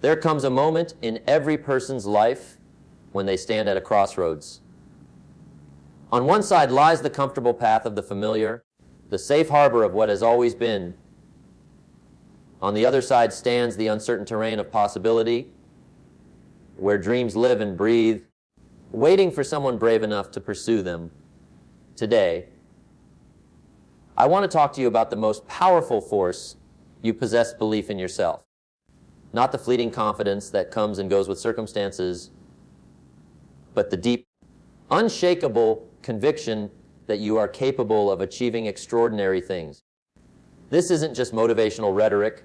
There comes a moment in every person's life when they stand at a crossroads. On one side lies the comfortable path of the familiar, the safe harbor of what has always been. On the other side stands the uncertain terrain of possibility, where dreams live and breathe, waiting for someone brave enough to pursue them. Today, I want to talk to you about the most powerful force you possess: belief in yourself. Not the fleeting confidence that comes and goes with circumstances, but the deep, unshakable conviction that you are capable of achieving extraordinary things. This isn't just motivational rhetoric.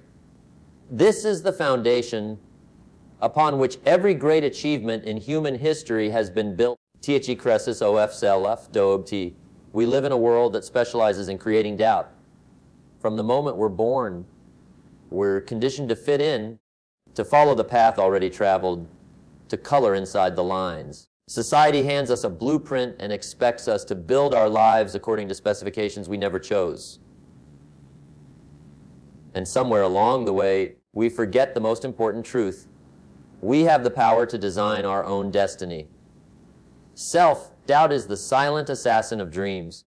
This is the foundation upon which every great achievement in human history has been built. The cresis of self dobt. We live in a world that specializes in creating doubt. From the moment we're born, we're conditioned to fit in, to follow the path already traveled, to color inside the lines. Society hands us a blueprint and expects us to build our lives according to specifications we never chose. And somewhere along the way, we forget the most important truth. We have the power to design our own destiny. Self-doubt is the silent assassin of dreams.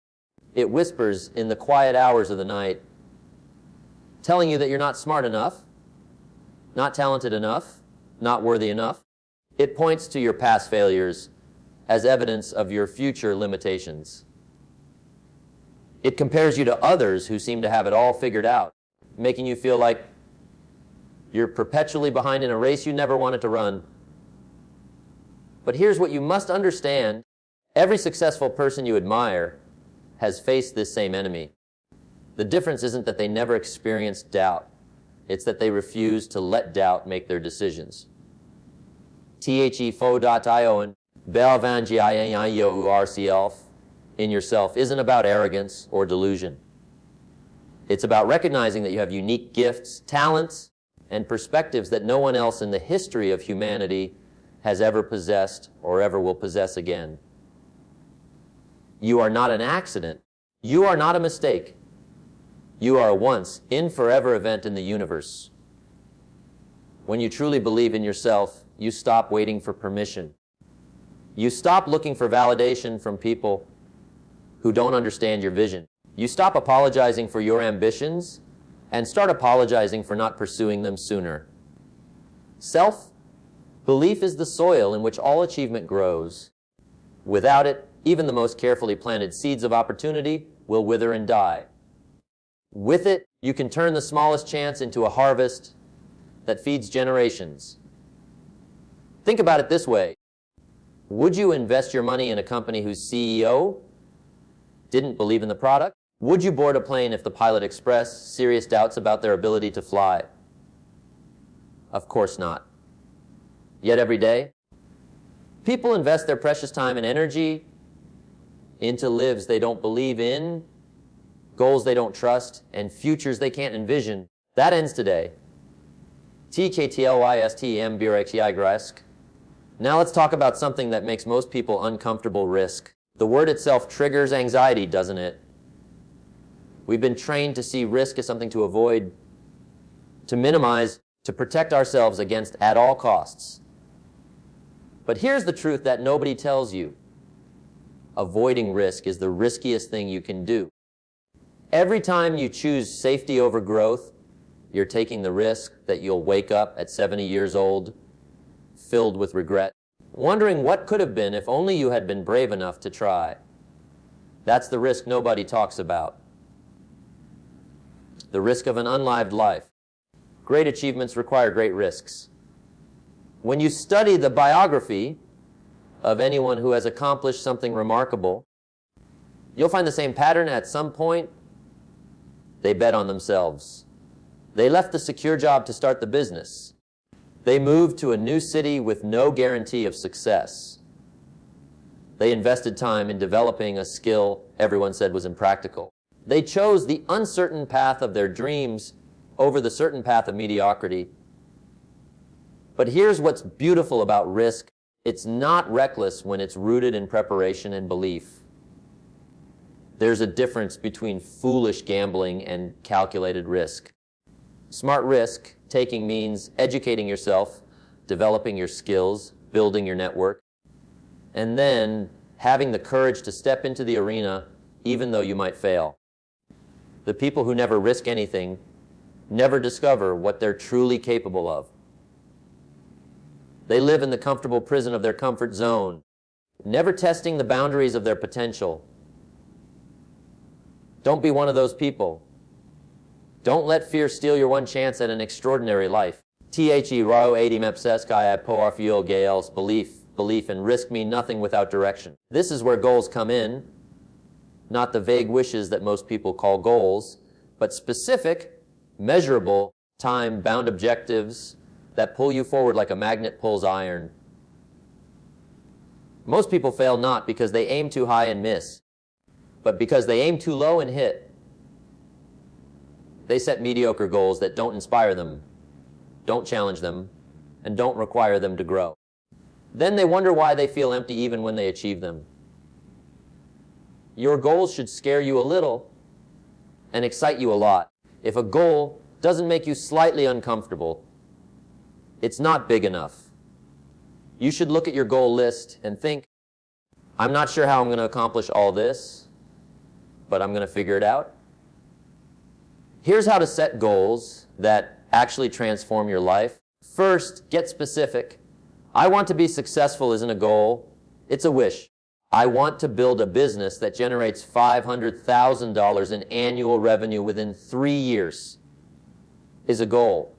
It whispers in the quiet hours of the night, telling you that you're not smart enough, not talented enough, not worthy enough. It points to your past failures as evidence of your future limitations. It compares you to others who seem to have it all figured out, making you feel like you're perpetually behind in a race you never wanted to run. But here's what you must understand. Every successful person you admire has faced this same enemy. The difference isn't that they never experienced doubt. It's that they refuse to let doubt make their decisions. THEFO.io and Belvangiiourself in yourself isn't about arrogance or delusion. It's about recognizing that you have unique gifts, talents, and perspectives that no one else in the history of humanity has ever possessed or ever will possess again. You are not an accident. You are not a mistake. You are a once, in forever event in the universe. When you truly believe in yourself, you stop waiting for permission. You stop looking for validation from people who don't understand your vision. You stop apologizing for your ambitions and start apologizing for not pursuing them sooner. Self-belief is the soil in which all achievement grows. Without it, even the most carefully planted seeds of opportunity will wither and die. With it, you can turn the smallest chance into a harvest that feeds generations. Think about it this way. Would you invest your money in a company whose CEO didn't believe in the product? Would you board a plane if the pilot expressed serious doubts about their ability to fly? Of course not. Yet every day, people invest their precious time and energy into lives they don't believe in, goals they don't trust, and futures they can't envision. That ends today. TKTLYSTM Now let's talk about something that makes most people uncomfortable: risk. The word itself triggers anxiety, doesn't it? We've been trained to see risk as something to avoid, to minimize, to protect ourselves against at all costs. But here's the truth that nobody tells you. Avoiding risk is the riskiest thing you can do. Every time you choose safety over growth, you're taking the risk that you'll wake up at 70 years old, filled with regret, wondering what could have been if only you had been brave enough to try. That's the risk nobody talks about. The risk of an unlived life. Great achievements require great risks. When you study the biography of anyone who has accomplished something remarkable, you'll find the same pattern. At some point, they bet on themselves. They left the secure job to start the business. They moved to a new city with no guarantee of success. They invested time in developing a skill everyone said was impractical. They chose the uncertain path of their dreams over the certain path of mediocrity. But here's what's beautiful about risk. It's not reckless when it's rooted in preparation and belief. There's a difference between foolish gambling and calculated risk. Smart risk Risk-taking means educating yourself, developing your skills, building your network, and then having the courage to step into the arena even though you might fail. The people who never risk anything never discover what they're truly capable of. They live in the comfortable prison of their comfort zone, never testing the boundaries of their potential. Don't be one of those people. Don't let fear steal your one chance at an extraordinary life. The Rao Adi Mepseskaya Poarfio Gales belief and risk mean nothing without direction. This is where goals come in, not the vague wishes that most people call goals, but specific, measurable, time-bound objectives that pull you forward like a magnet pulls iron. Most people fail not because they aim too high and miss, but because they aim too low and hit. They set mediocre goals that don't inspire them, don't challenge them, and don't require them to grow. Then they wonder why they feel empty even when they achieve them. Your goals should scare you a little and excite you a lot. If a goal doesn't make you slightly uncomfortable, it's not big enough. You should look at your goal list and think, I'm not sure how I'm going to accomplish all this, but I'm going to figure it out. Here's how to set goals that actually transform your life. First, get specific. I want to be successful isn't a goal, it's a wish. I want to build a business that generates $500,000 in annual revenue within 3 years is a goal.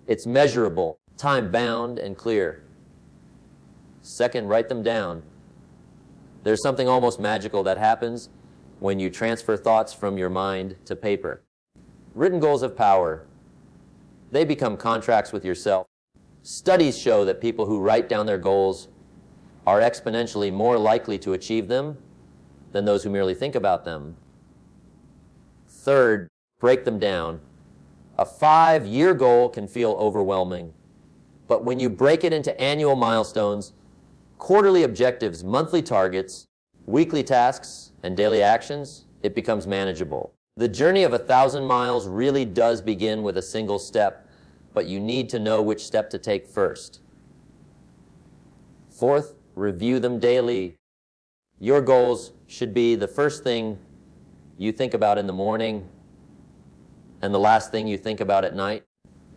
It's measurable, time-bound, and clear. Second, write them down. There's something almost magical that happens when you transfer thoughts from your mind to paper. Written goals have power. They become contracts with yourself. Studies show that people who write down their goals are exponentially more likely to achieve them than those who merely think about them. Third, break them down. A 5-year goal can feel overwhelming, but when you break it into annual milestones, quarterly objectives, monthly targets, weekly tasks, and daily actions, it becomes manageable. The journey of 1,000 miles really does begin with a single step, but you need to know which step to take first. Fourth, review them daily. Your goals should be the first thing you think about in the morning and the last thing you think about at night.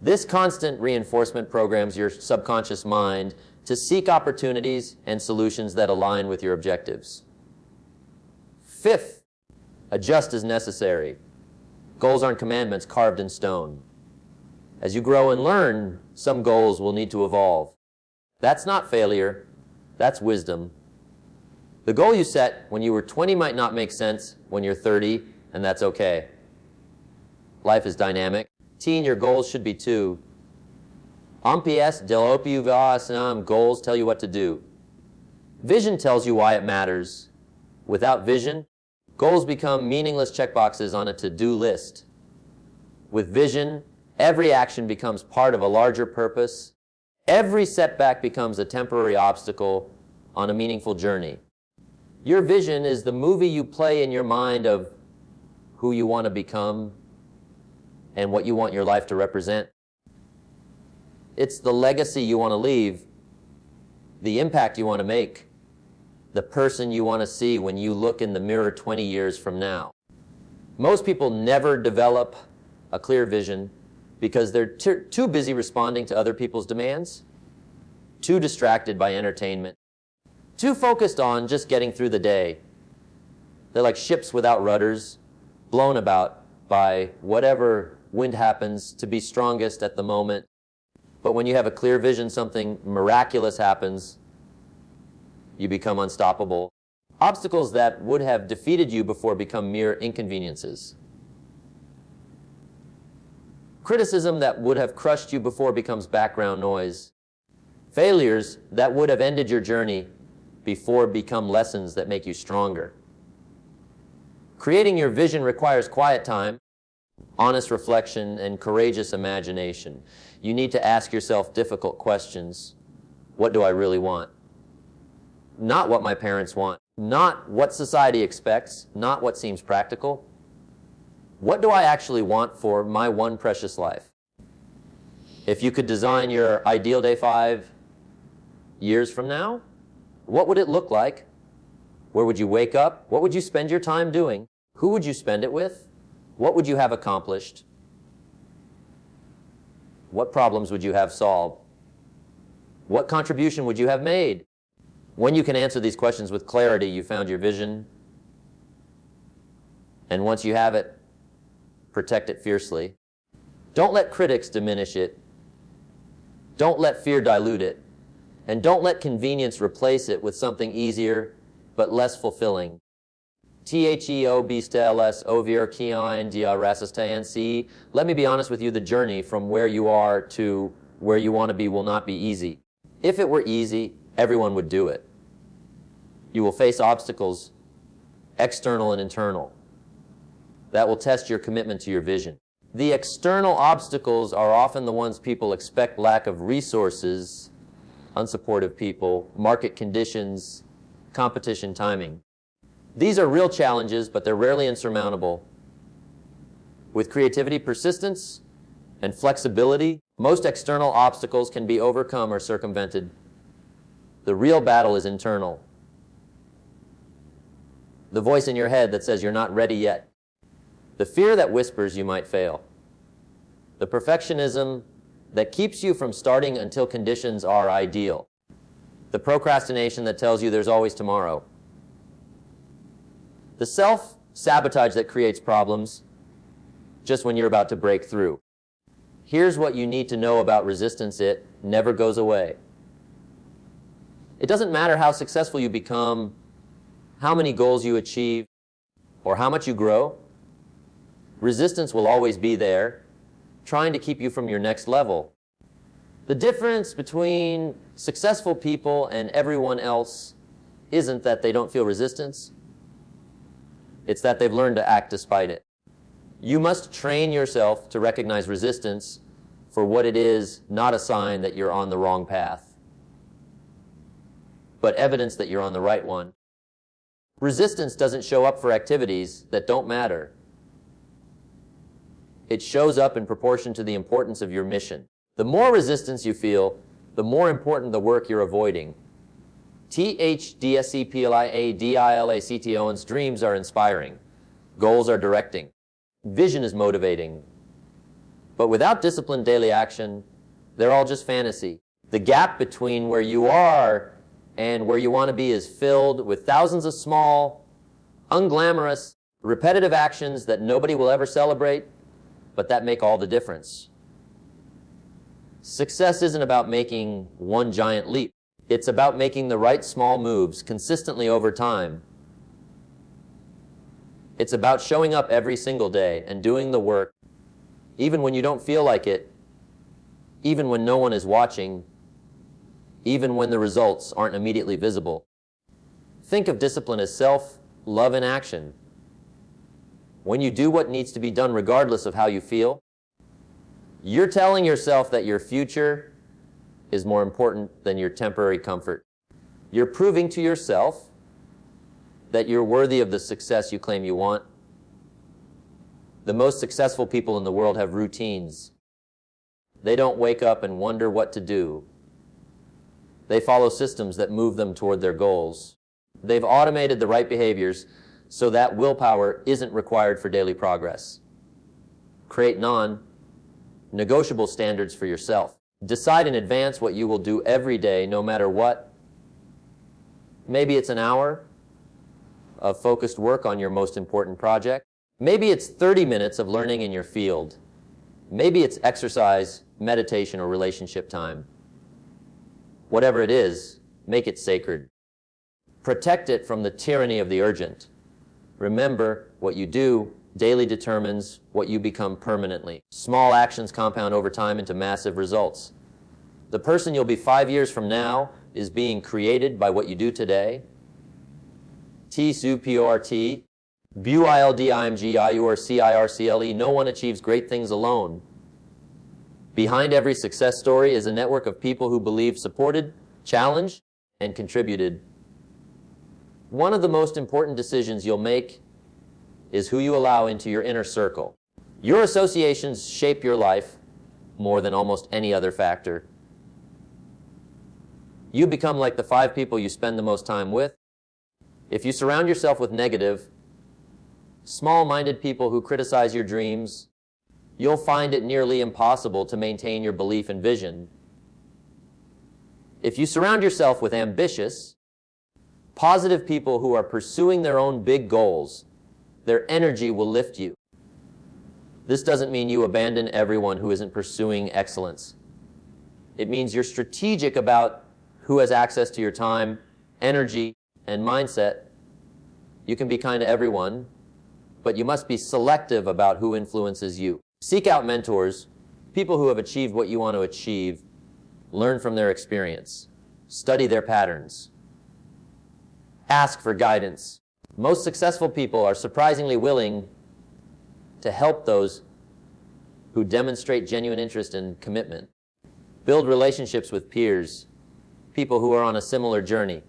This constant reinforcement programs your subconscious mind to seek opportunities and solutions that align with your objectives. Fifth, adjust as necessary. Goals aren't commandments carved in stone. As you grow and learn, some goals will need to evolve. That's not failure, that's wisdom. The goal you set when you were 20 might not make sense when you're 30, and that's okay. Life is dynamic. Teen, your goals should be too. MPS Delopiuvasanam, goals tell you what to do. Vision tells you why it matters. Without vision, goals become meaningless checkboxes on a to-do list. With vision, every action becomes part of a larger purpose. Every setback becomes a temporary obstacle on a meaningful journey. Your vision is the movie you play in your mind of who you want to become and what you want your life to represent. It's the legacy you want to leave, the impact you want to make, the person you want to see when you look in the mirror 20 years from now. Most people never develop a clear vision because they're too busy responding to other people's demands, too distracted by entertainment, too focused on just getting through the day. They're like ships without rudders, blown about by whatever wind happens to be strongest at the moment. But when you have a clear vision, something miraculous happens. You become unstoppable. Obstacles that would have defeated you before become mere inconveniences. Criticism that would have crushed you before becomes background noise. Failures that would have ended your journey before become lessons that make you stronger. Creating your vision requires quiet time, honest reflection, and courageous imagination. You need to ask yourself difficult questions. What do I really want? Not what my parents want. Not what society expects. Not what seems practical. What do I actually want for my one precious life? If you could design your ideal day 5 years from now, what would it look like? Where would you wake up? What would you spend your time doing? Who would you spend it with? What would you have accomplished? What problems would you have solved? What contribution would you have made? When you can answer these questions with clarity, you found your vision. And once you have it, protect it fiercely. Don't let critics diminish it. Don't let fear dilute it. And don't let convenience replace it with something easier but less fulfilling. Theo bstes ovir kian dia rasistance. Let me be honest with you, the journey from where you are to where you want to be will not be easy. If it were easy, everyone would do it. You will face obstacles, external and internal, that will test your commitment to your vision. The external obstacles are often the ones people expect: lack of resources, unsupportive people, market conditions, competition timing. These are real challenges, but they're rarely insurmountable. With creativity, persistence, and flexibility, most external obstacles can be overcome or circumvented. The real battle is internal. The voice in your head that says you're not ready yet. The fear that whispers you might fail. The perfectionism that keeps you from starting until conditions are ideal. The procrastination that tells you there's always tomorrow. The self-sabotage that creates problems just when you're about to break through. Here's what you need to know about resistance: it never goes away. It doesn't matter how successful you become, how many goals you achieve, or how much you grow. Resistance will always be there, trying to keep you from your next level. The difference between successful people and everyone else isn't that they don't feel resistance. It's that they've learned to act despite it. You must train yourself to recognize resistance for what it is, not a sign that you're on the wrong path, but evidence that you're on the right one. Resistance doesn't show up for activities that don't matter. It shows up in proportion to the importance of your mission. The more resistance you feel, the more important the work you're avoiding. THDSCPLIADILACTON's dreams are inspiring. Goals are directing. Vision is motivating. But without disciplined daily action, they're all just fantasy. The gap between where you are and where you want to be is filled with thousands of small, unglamorous, repetitive actions that nobody will ever celebrate, but that make all the difference. Success isn't about making one giant leap. It's about making the right small moves consistently over time. It's about showing up every single day and doing the work, even when you don't feel like it, even when no one is watching, even when the results aren't immediately visible. Think of discipline as self-love in action. When you do what needs to be done regardless of how you feel, you're telling yourself that your future is more important than your temporary comfort. You're proving to yourself that you're worthy of the success you claim you want. The most successful people in the world have routines. They don't wake up and wonder what to do. They follow systems that move them toward their goals. They've automated the right behaviors so that willpower isn't required for daily progress. Create non-negotiable standards for yourself. Decide in advance what you will do every day, no matter what. Maybe it's an hour of focused work on your most important project. Maybe it's 30 minutes of learning in your field. Maybe it's exercise, meditation, or relationship time. Whatever it is, make it sacred. Protect it from the tyranny of the urgent. Remember, what you do daily determines what you become permanently. Small actions compound over time into massive results. The person you'll be 5 years from now is being created by what you do today. T-SU-P-O-R-T, B-U-I-L-D-I-M-G-I-U-R-C-I-R-C-L-E. No one achieves great things alone. Behind every success story is a network of people who believe, supported, challenged, and contributed. One of the most important decisions you'll make is who you allow into your inner circle. Your associations shape your life more than almost any other factor. You become like the 5 people you spend the most time with. If you surround yourself with negative, small-minded people who criticize your dreams, you'll find it nearly impossible to maintain your belief and vision. If you surround yourself with ambitious, positive people who are pursuing their own big goals, their energy will lift you. This doesn't mean you abandon everyone who isn't pursuing excellence. It means you're strategic about who has access to your time, energy, and mindset. You can be kind to everyone, but you must be selective about who influences you. Seek out mentors, people who have achieved what you want to achieve. Learn from their experience. Study their patterns. Ask for guidance. Most successful people are surprisingly willing to help those who demonstrate genuine interest and commitment. Build relationships with peers, people who are on a similar journey.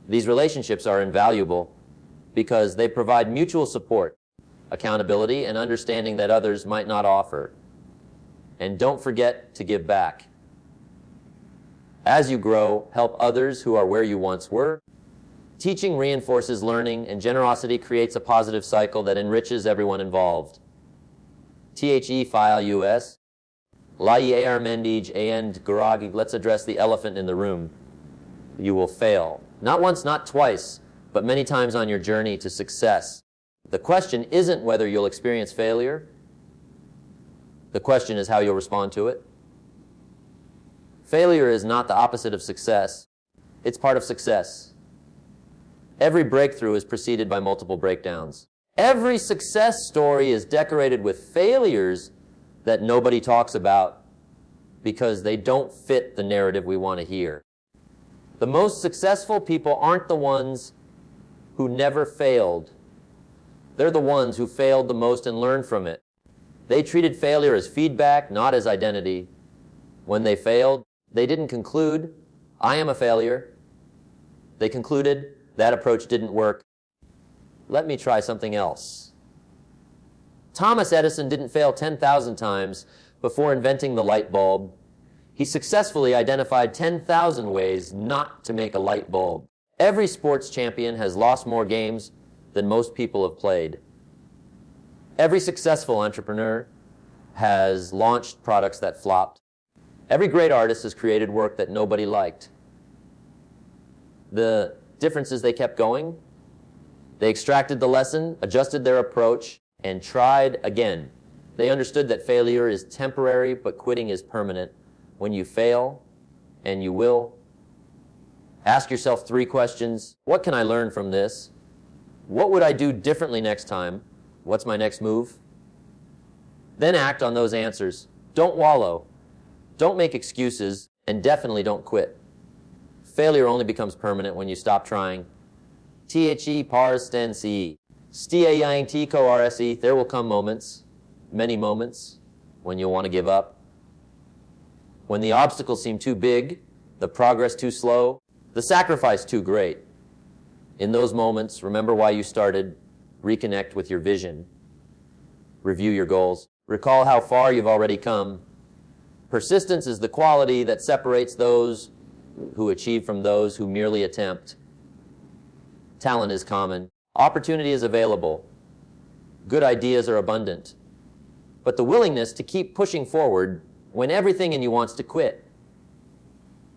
These relationships are invaluable because they provide mutual support, accountability, and understanding that others might not offer. And don't forget to give back. As you grow, help others who are where you once were. Teaching reinforces learning, and generosity creates a positive cycle that enriches everyone involved. The file US. Layer Mendij and Garagi. Let's address the elephant in the room. You will fail. Not once, not twice, but many times on your journey to success. The question isn't whether you'll experience failure. The question is how you'll respond to it. Failure is not the opposite of success. It's part of success. Every breakthrough is preceded by multiple breakdowns. Every success story is decorated with failures that nobody talks about because they don't fit the narrative we want to hear. The most successful people aren't the ones who never failed. They're the ones who failed the most and learned from it. They treated failure as feedback, not as identity. When they failed, they didn't conclude, I am a failure. They concluded, that approach didn't work. Let me try something else. Thomas Edison didn't fail 10,000 times before inventing the light bulb. He successfully identified 10,000 ways not to make a light bulb. Every sports champion has lost more games than most people have played. Every successful entrepreneur has launched products that flopped. Every great artist has created work that nobody liked. The difference is they kept going. They extracted the lesson, adjusted their approach, and tried again. They understood that failure is temporary, but quitting is permanent. When you fail, and you will, ask yourself 3 questions. What can I learn from this? What would I do differently next time? What's my next move? Then act on those answers. Don't wallow. Don't make excuses, and definitely don't quit. Failure only becomes permanent when you stop trying. The pars sten si. Stia ti ko rse. There will come moments, many moments, when you'll want to give up. When the obstacles seem too big, the progress too slow, the sacrifice too great. In those moments, remember why you started. Reconnect with your vision. Review your goals. Recall how far you've already come. Persistence is the quality that separates those who achieve from those who merely attempt. Talent is common. Opportunity is available. Good ideas are abundant. But the willingness to keep pushing forward when everything in you wants to quit,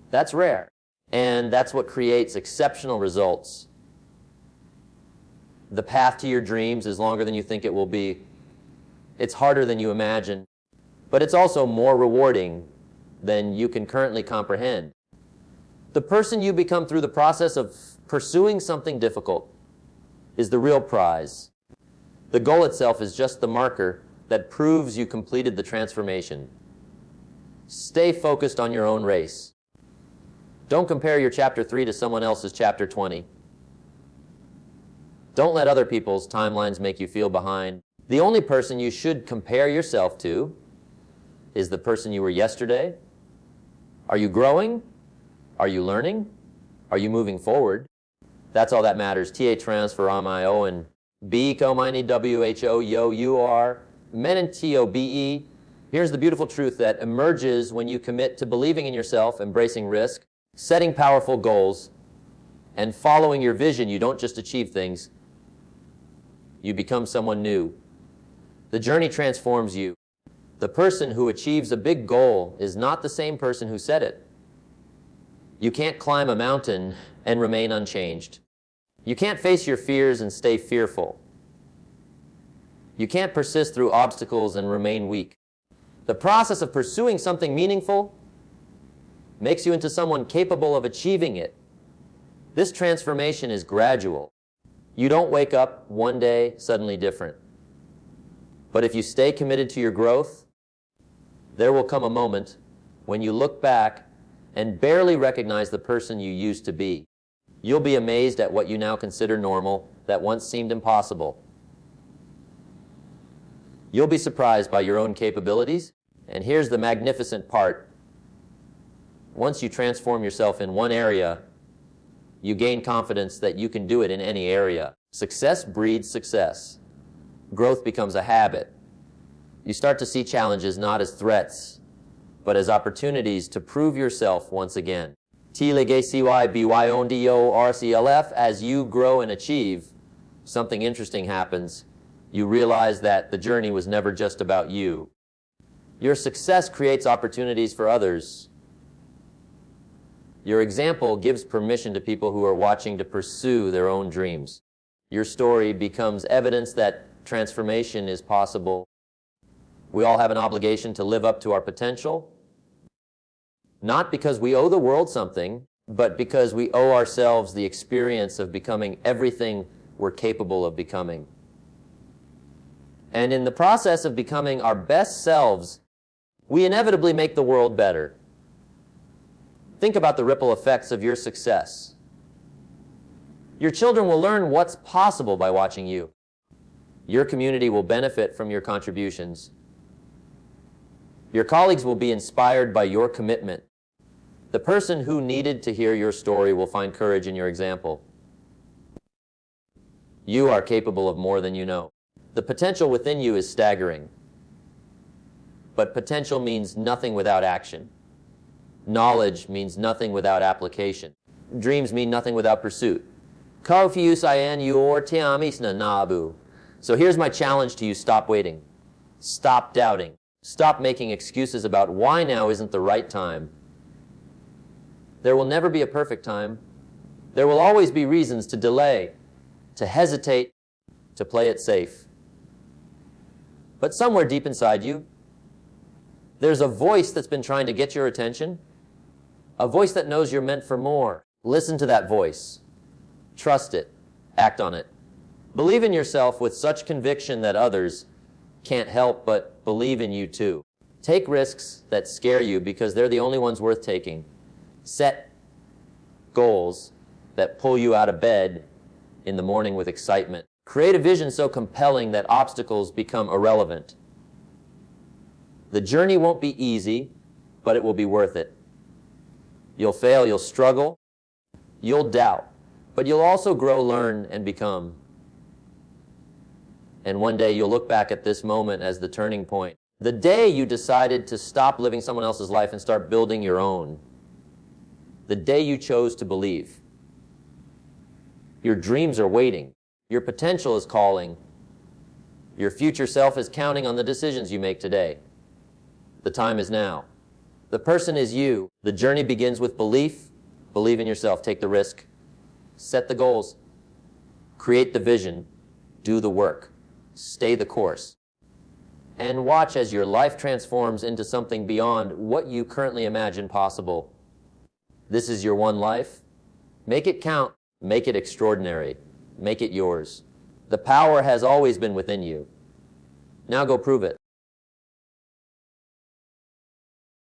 that's rare. And that's what creates exceptional results. The path to your dreams is longer than you think it will be. It's harder than you imagine. But it's also more rewarding than you can currently comprehend. The person you become through the process of pursuing something difficult is the real prize. The goal itself is just the marker that proves you completed the transformation. Stay focused on your own race. Don't compare your chapter 3 to someone else's chapter 20. Don't let other people's timelines make you feel behind. The only person you should compare yourself to is the person you were yesterday. Are you growing? Are you learning? Are you moving forward? That's all that matters. Ta transfer amio and B ko mini who yo you are men and tobe Here's the beautiful truth that emerges when you commit to believing in yourself, embracing risk, setting powerful goals, and following your vision. You don't just achieve things, you become someone new. The journey transforms you. The person who achieves a big goal is not the same person who set it. You can't climb a mountain and remain unchanged. You can't face your fears and stay fearful. You can't persist through obstacles and remain weak. The process of pursuing something meaningful makes you into someone capable of achieving it. This transformation is gradual. You don't wake up one day suddenly different. But if you stay committed to your growth, there will come a moment when you look back and barely recognize the person you used to be. You'll be amazed at what you now consider normal that once seemed impossible. You'll be surprised by your own capabilities, and here's the magnificent part. Once you transform yourself in one area, you gain confidence that you can do it in any area. Success breeds success. Growth becomes a habit. You start to see challenges not as threats, but as opportunities to prove yourself once again. As you grow and achieve, something interesting happens. You realize that the journey was never just about you. Your success creates opportunities for others. Your example gives permission to people who are watching to pursue their own dreams. Your story becomes evidence that transformation is possible. We all have an obligation to live up to our potential, not because we owe the world something, but because we owe ourselves the experience of becoming everything we're capable of becoming. And in the process of becoming our best selves, we inevitably make the world better. Think about the ripple effects of your success. Your children will learn what's possible by watching you. Your community will benefit from your contributions. Your colleagues will be inspired by your commitment. The person who needed to hear your story will find courage in your example. You are capable of more than you know. The potential within you is staggering. But potential means nothing without action. Knowledge means nothing without application. Dreams mean nothing without pursuit. So here's my challenge to you. Stop waiting. Stop doubting. Stop making excuses about why now isn't the right time. There will never be a perfect time. There will always be reasons to delay, to hesitate, to play it safe. But somewhere deep inside you, there's a voice that's been trying to get your attention, a voice that knows you're meant for more. Listen to that voice. Trust it. Act on it. Believe in yourself with such conviction that others can't help but believe in you too. Take risks that scare you because they're the only ones worth taking. Set goals that pull you out of bed in the morning with excitement. Create a vision so compelling that obstacles become irrelevant. The journey won't be easy, but it will be worth it. You'll fail, you'll struggle, you'll doubt, but you'll also grow, learn, and become. And one day you'll look back at this moment as the turning point. The day you decided to stop living someone else's life and start building your own. The day you chose to believe. Your dreams are waiting. Your potential is calling. Your future self is counting on the decisions you make today. The time is now. The person is you. The journey begins with belief. Believe in yourself. Take the risk. Set the goals. Create the vision. Do the work. Stay the course. And watch as your life transforms into something beyond what you currently imagine possible. This is your one life. Make it count. Make it extraordinary. Make it yours. The power has always been within you. Now go prove it.